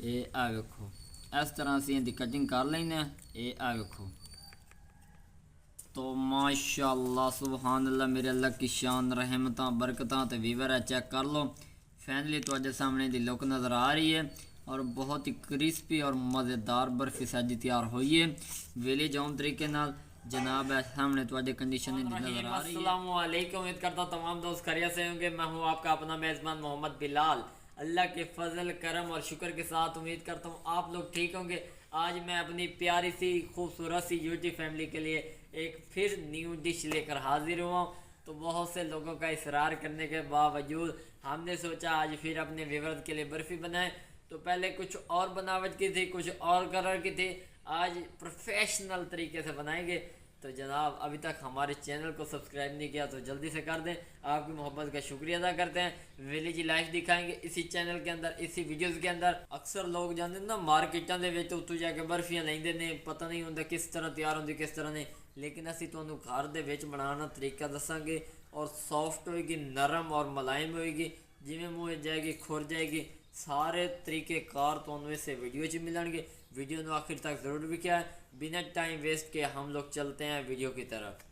ये आ वेखो इस तरह असी इहदी कटिंग कर लेने। ये आ वेखो तो माशाअल्लाह सुभान अल्लाह मेरे अल्लाह की शान रहमत बरकत। तो वीवर है चेक कर लो। फाइनली तो सामने दी लुक नज़र आ रही है और बहुत ही क्रिस्पी और मज़ेदार बर्फी साजी तैयार हुई है विलेज होम तरीके नाल। जनाब है सामने तो कंडीशन नज़र आ रही है। अस्सलाम वालेकुम, उम्मीद करता हूँ तमाम दोस्त खैरियत से होंगे। मैं हूँ आपका अपना मेज़बान मोहम्मद बिलाल। अल्लाह के फजल करम और शुक्र के साथ उम्मीद करता हूँ आप लोग ठीक होंगे। आज मैं अपनी प्यारी सी खूबसूरत सी यूट्यूब फैमिली के लिए एक फिर न्यू डिश लेकर हाजिर हुआ। तो बहुत से लोगों का इसरार करने के बावजूद हमने सोचा आज फिर अपने व्यूअर्स के लिए बर्फ़ी बनाएं। तो पहले कुछ और बनावट की थी, कुछ और कलर की थी, आज प्रोफेशनल तरीके से बनाएंगे। तो जनाब अभी तक हमारे चैनल को सब्सक्राइब नहीं किया तो जल्दी से कर दें। आपकी मोहब्बत का शुक्रिया अदा करते हैं। विलेज लाइफ दिखाएंगे इसी चैनल के अंदर, इसी वीडियोज़ के अंदर। अक्सर लोग जाते ना मार्केटा के उत्तों जाके बर्फियाँ लेंदे ने, पता नहीं होंगे किस तरह तैयार होंगी किस तरह नहीं, लेकिन असी तुहानू घर दे बनाना तरीका दसांगे और सॉफ्ट होएगी, नरम और मुलायम होएगी, जिमें मुँह जाएगी खुर जाएगी। सारे तरीक़ेकार तुहानू इस वीडियो च मिलणगे। वीडियो को आखिर तक ज़रूर दिखा है। बिना टाइम वेस्ट के हम लोग चलते हैं वीडियो की तरफ।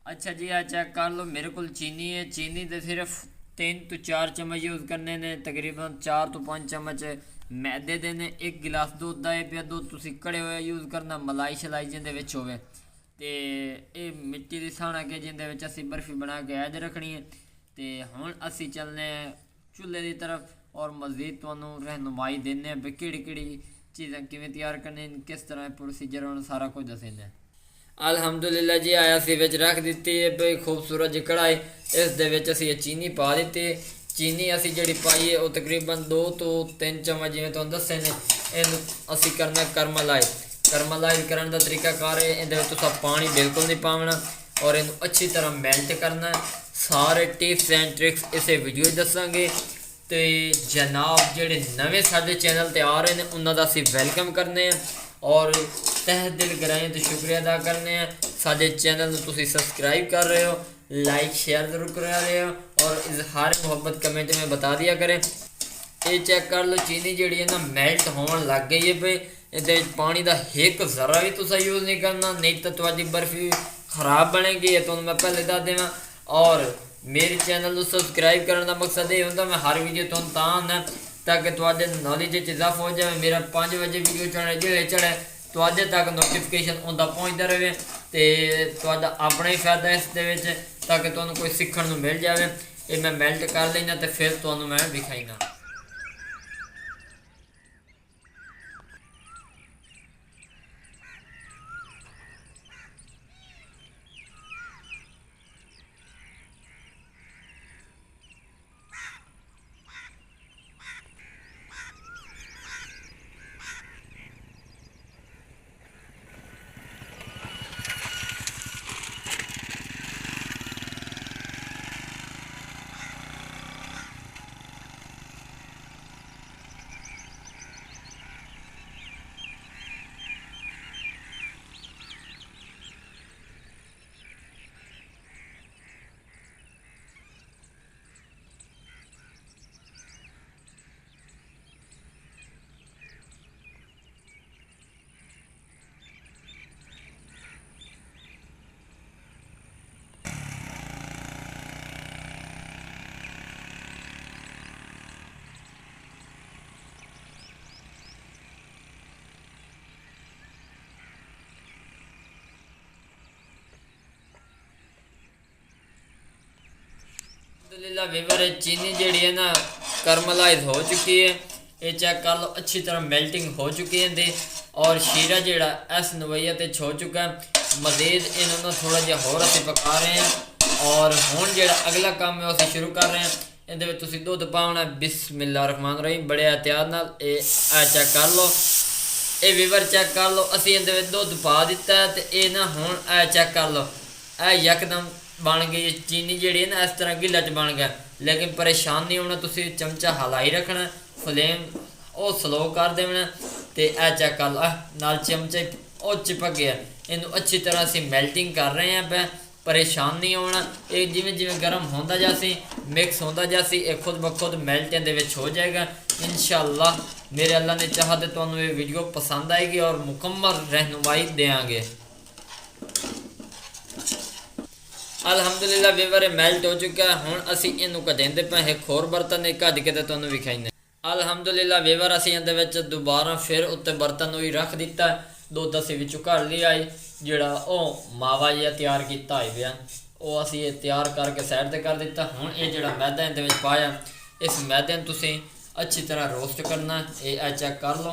अच्छा जी आ चेक कर लो, मेरे को चीनी है। चीनी तो सिर्फ 3 तो 4 चम्मच यूज़ करने ने, तकरीबन 4 तो 5 चम्मच मैदे दे ने। 1 गिलास दुध का है पिया, दुध तुसी कड़े हुए यूज़ करना, मलाई शलाई जिंदे विच होवे। ते ये मिट्टी की साणक है जिंदे विच असी बर्फी बना के ऐज रखनी है। तो हुण असी चलने चूल्हे की तरफ और मज़ीद तुहानू रहनुमाई देने भी किहड़ी चीज़ें किवें तैयार करने, किस तरह प्रोसीजर उन्होंने सारा कुछ दसेंगे। अल्हम्दुलिल्लाह जी आया सी विच रख दी है भाई खूबसूरत जी कढ़ाई। इस दे विच असी चीनी पा दी। चीनी असी जी पाई है वो तकरीबन 2 तो 3 चम्मच जिवें तुहानू दसे ने। इनू असी करना करमलाइज। करमलाइज करने का तरीका कार है, इहदे तुसा पानी बिल्कुल नहीं पावना और इनू अच्छी तरह मेल्ट करना। सारे टिप्स एंड ट्रिक्स इस वीडियो दसांगे। तो जनाब जेडे नवे साडे चैनल ते आ रहे हैं उन्होंने असी वेलकम करने हैं और तह दिल गराएं तो शुक्रिया अदा करने हैं। साडे चैनल तुसी सब्सक्राइब कर रहे हो, लाइक शेयर जरूर करा रहे हो और इजहार मोहब्बत कमेंट में बता दिया करें। ये चेक कर लो चीनी जी है ना मेल्ट होने लग गई है भाई। ये पानी का एक जरा भी तुसा यूज़ नहीं करना, नहीं तो तुम्हारी बर्फी खराब बनेगी। तो मैं पहले दस देव। और मेरे चैनल को सब्सक्राइब करने का मकसद ये होता मैं हर वीडियो तुम आना ताकि तुम्हारे नॉलेज इजाफा हो जाए। मेरा 5 बजे वीडियो चढ़े जो चढ़े तो तक नोटिफिकेशन उनका पहुँचता रहे तो अपना ही फायदा इस ताकि तुम्हें कोई सीखने को मिल जाए। ये मैं मेल्ट कर लेना तो फिर तुम्हें मैं दिखाईना। अल्हम्दुलिल्लाह वीवर चीनी जी है ना करमलाइज हो चुकी है। ये चेक कर लो अच्छी तरह मेल्टिंग हो चुकी है और शीरा जोड़ा इस नवैया ते छो चुका है। मज़ीद इन्होंने थोड़ा जहा होर असी पका रहे हैं और हुण जो अगला काम है असी शुरू कर रहे हैं। ये तुसी दुध पाना बिस्मिल्लाहिर्रहमानिर्रहीम बड़े एहतियात नाल। चेक कर लो ये वीवर चेक कर लो असी ये दुध पा दिता है। तो ये ना हुण चेक कर लो यकदम बन गई चीनी जी है ना इस तरह गिला च बन गया। लेकिन परेशान नहीं होना, तुसी चमचा हलाई रखना, फ्लेम वो स्लो कर देना। तो यह चेक कर लो नाल चमचे वो चिपक गया। इनू अच्छी तरह असी मेल्टिंग कर रहे हैं पे, परेशान नहीं होना। ये जिमें जिमें गर्म होता जासी मिक्स होता जासी ये खुद ब खुद मेल्ट हो जाएगा। इंशाअल्लाह मेरे अल्लाह ने चाहा तो तुहानू ये वीडियो पसंद आएगी और मुकम्मल रहनुमाई देंगे। अल्हम्दुलिल्लाह वीवर मेल्ट हो चुका है। हुण असी इनू कढेंदे पे एक होर बर्तन कढ के ते तुहानू विखाईने। अल्हम्दुलिल्लाह वीवर असी इहदे विच दोबारा फिर उत्ते बर्तन ही रख दिता। दुध असी विचों कढ लिया है। जिहड़ा ओह मावा जिहा तैयार कीता होया वो असी ये तैयार करके साइड ते कर दिता। हुण ये जिहड़ा मैदा इहदे विच पाया, इस मैदे नूं तुसीं अच्छी तरह रोस्ट करना। ये चेक कर लो,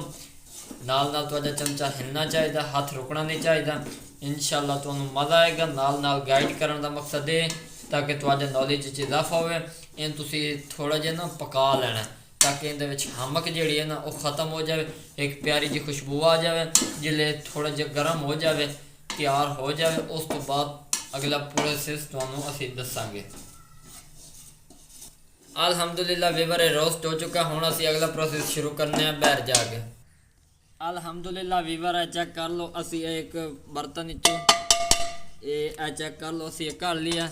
नाल नाल तुहाडा चमचा हिलना चाहिए, हाथ रुकना नहीं चाहिए। इंशाअल्लाह तुहानू मज़ा आएगा। नाल नाल गाइड करने का मकसद है ताकि तुहाडे नॉलेज च इजाफा होवे। इन तुसीं थोड़ा जिहा ना पका लेना ताकि इहदे विच हमक जिहड़ी है ना वो ख़त्म हो जाए, एक प्यारी जी खुशबू आ जाए। जिले थोड़ा जिहा गर्म हो जाए, तैयार हो जाए, उस तो बाद अगला प्रोसेस तुहानू असीं दसांगे। अल्हम्दुलिल्लाह वीवर रोस्ट हो चुका। हुण असीं अगला प्रोसेस शुरू करने हैं बाहर जाके। अल्हम्दुलिल्लाह वीवर चेक कर लो, असी एक बर्तन चो ये चेक कर लो, असी कर लिया।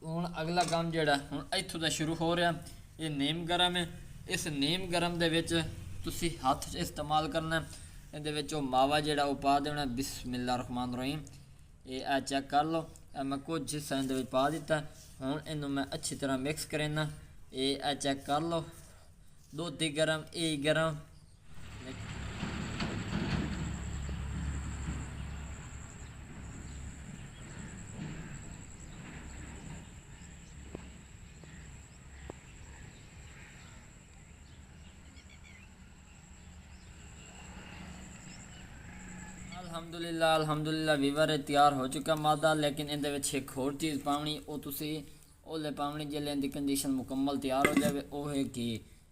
हुण अगला काम जिहड़ा हुण इत्थों दा शुरू हो रहा। ये नीम गरम है। इस नीम गरम दे विच तुसी हथ इस्तेमाल करना। इहदे विच मावा जिहड़ा वो पा देना। बिस्मिल्लाह रहमान रहीम। ये चेक कर लो, मैं कुछ हिस्सा इहदे विच पा दिता। हुण इनू मैं अच्छी तरह मिक्स करना। ये चेक कर लो, दुध ही गरम, ये गरम। अल्हम्दुलिल्लाह अल्हम्दुलिल्लाह वीवर तैयार हो चुका मादा। लेकिन इहदे विच एक होर चीज़ पावनी, वो तुसी ओले पावनी जिले इहदी कंडीशन मुकम्मल तैयार हो जाए। वो है घी।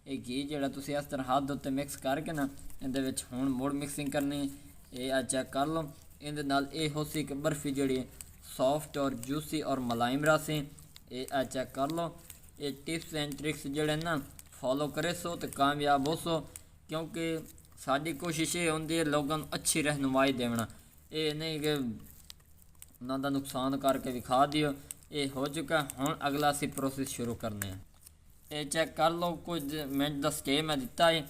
ये घी जिहड़ा तुसी इस तरह हाथ उत्ते मिक्स करके ना इहदे विच हुण मुड़ मिक्सिंग करनी। ये चेक कर लो, इहदे नाल ये हो सी कि बर्फ़ी जिहड़ी सॉफ्ट और जूसी और मुलायम रसी। ये चेक कर लो। ये टिप्स एंड ट्रिक्स जिहड़े ना फॉलो करे सो तो कामयाब हो सो, क्योंकि साडी कोशिश ये होंदी है लोगों को अच्छी रहनुमाई देना। ये नहीं कि उन्हों का नुकसान करके विखा दियो। ये हो चुका। हुण अगला असी प्रोसेस शुरू करने हैं। ये चेक कर लो, कुछ मिनट का स्टे मैं दिता है।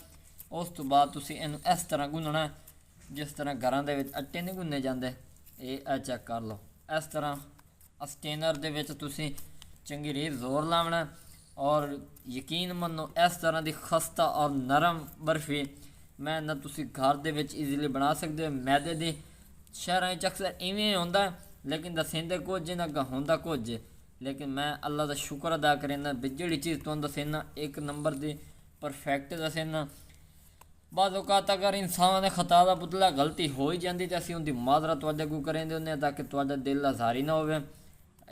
उस तो बाद तुसी इनू इस तरह गुनना जिस तरह घरों के आटे नहीं गुने जाते। ये चेक कर लो, इस तरह स्टेनर दे विच तुसी चंगी रीत जोर लावना। और यकीन मनो इस तरह की खस्ता और नरम बर्फ़ी मैं ना तुसी घर दे विच ईजीली बना सकते हो। मैदे दी शहरां च अक्सर इवें होंदा, लेकिन दसेंदे कुछ ना होंदा कुछ। लेकिन मैं अल्लाह का शुक्र अदा करना भी जिहड़ी चीज़ तुहानूं दसेना एक नंबर की परफेक्ट दसेना। बाद औकात अगर इंसान ने खता का पुतला गलती हो ही जाती तो असीं उनकी माजरत तुहाडे कोल करेंदे हुंदे ताकि तुहाडा दिल आज़ारी ना होवे।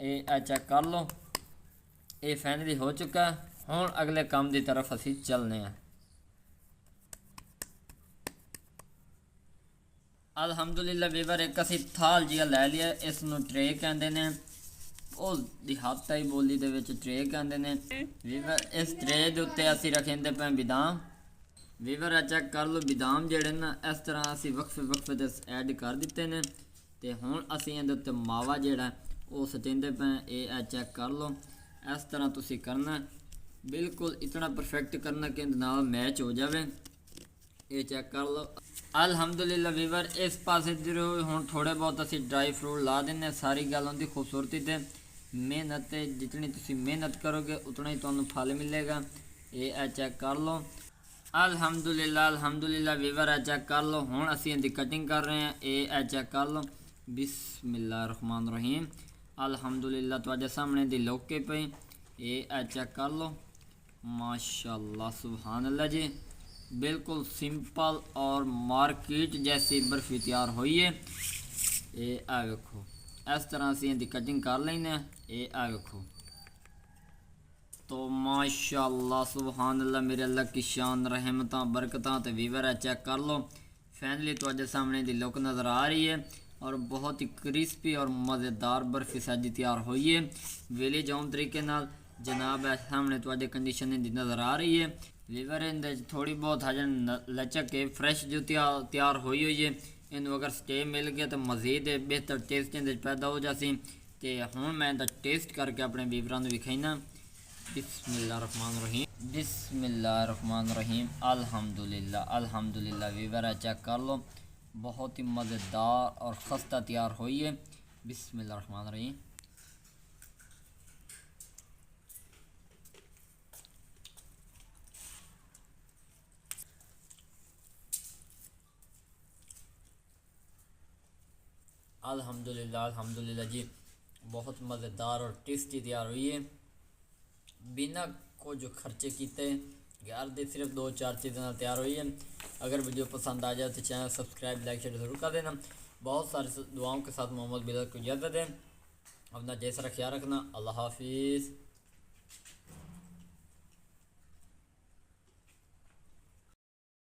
ये चेक कर लो, ये फाइनली हो चुका। हुण अगले काम की तरफ असीं चलने हैं। अल्हम्दुलिल्लाह वीवर एक असी थाल जिहा लै लिया। इस नूं ट्रे कहंदे ने, उस दिहाताई बोली दे विच ट्रे कहंदे ने। वीवर इस ट्रे दे उत्ते असी रखेंदे पे बादाम। वीवर चेक कर लो, बादाम जिहड़े ना इस तरह असी वक्फे वक्फे ते ऐड कर दिते ने। ते हुण असी इहदे उत्ते मावा जिहड़ा वो सटेंदे पे। ये चेक कर लो, इस तरह तुसी करना बिल्कुल इतना परफेक्ट करना कि इहदे नाल मैच हो जाए। ये चेक कर लो। अल्हम्दुलिल्लाह वीवर इस पासे जो हुण थोड़े बहुत असी ड्राई फ्रूट ला देने। सारी गल होंदी खूबसूरती ते मेहनत। जितनी तुसी मेहनत करोगे उतना ही तुहानूं फल मिलेगा। ये चेक कर लो। अल्हम्दुलिल्लाह अल्हम्दुलिल्लाह वीवर चेक कर लो। हुण असी इहदी कटिंग कर रहे हैं। ये चेक कर लो। बिस्मिल्लाह रहमान रहीम। अल्हम्दुलिल्लाह तुहाडे सामने दी लौके पे। ये चेक कर लो, माशाअल्लाह सुभान अल्लाह जी। बिल्कुल सिंपल और मार्केट जैसी बर्फ़ी तैयार हुई है। ये आ वेखो, इस तरह से इहदी कटिंग कर लेने। ये आ वेखो, तो माशाअल्लाह सुभान अल्लाह मेरे अल्लाह की शान रहमतां बरकतां। तो वीवर चेक कर लो, फाइनली तुहाडे सामने दी लुक नज़र आ रही है और बहुत ही क्रिस्पी और मज़ेदार बर्फ़ी साडी तैयार हुई है। वेली जाम तरीके नाल जनाब सामने तुहाडे कंडीशन दी नज़र आ रही है। लीवर इहदे थोड़ी बहुत हजन लचक है, फ्रैश जो तैयार हुई हुई है। इनू अगर स्टे मिल गया तो मज़ीद बेहतर टेस्ट इहदे पैदा हो जासी। तो हुण मैं इहदा टेस्ट करके अपने वीवरां नूं विखाईना। बिस्मिल्लाह रहमान रहीम। बिस्मिल्लाहिर्रहमानिर्रहीम। अल्हम्दुलिल्लाह अल्हम्दुलिल्लाह वीवर चेक कर लो, बहुत ही मज़ेदार और खस्ता तैयार हुई है। बिस्मिल्लाहिर्रहमानिर्रहीम। अल्हम्दुलिल्लाह अल्हम्दुलिल्लाह जी, बहुत मज़ेदार और टेस्टी तैयार हुई है बिना कुछ खर्चे किए। घर दे सिर्फ 2-4 चीज़ों तैयार हुई है। अगर वीडियो पसंद आ जाए तो चैनल सब्सक्राइब लाइक शेयर ज़रूर कर देना। बहुत सारी दुआओं के साथ मोहम्मद बिलाल को इजाज़त दें। अपना जैसा ख्याल रखना। अल्लाह हाफिज़।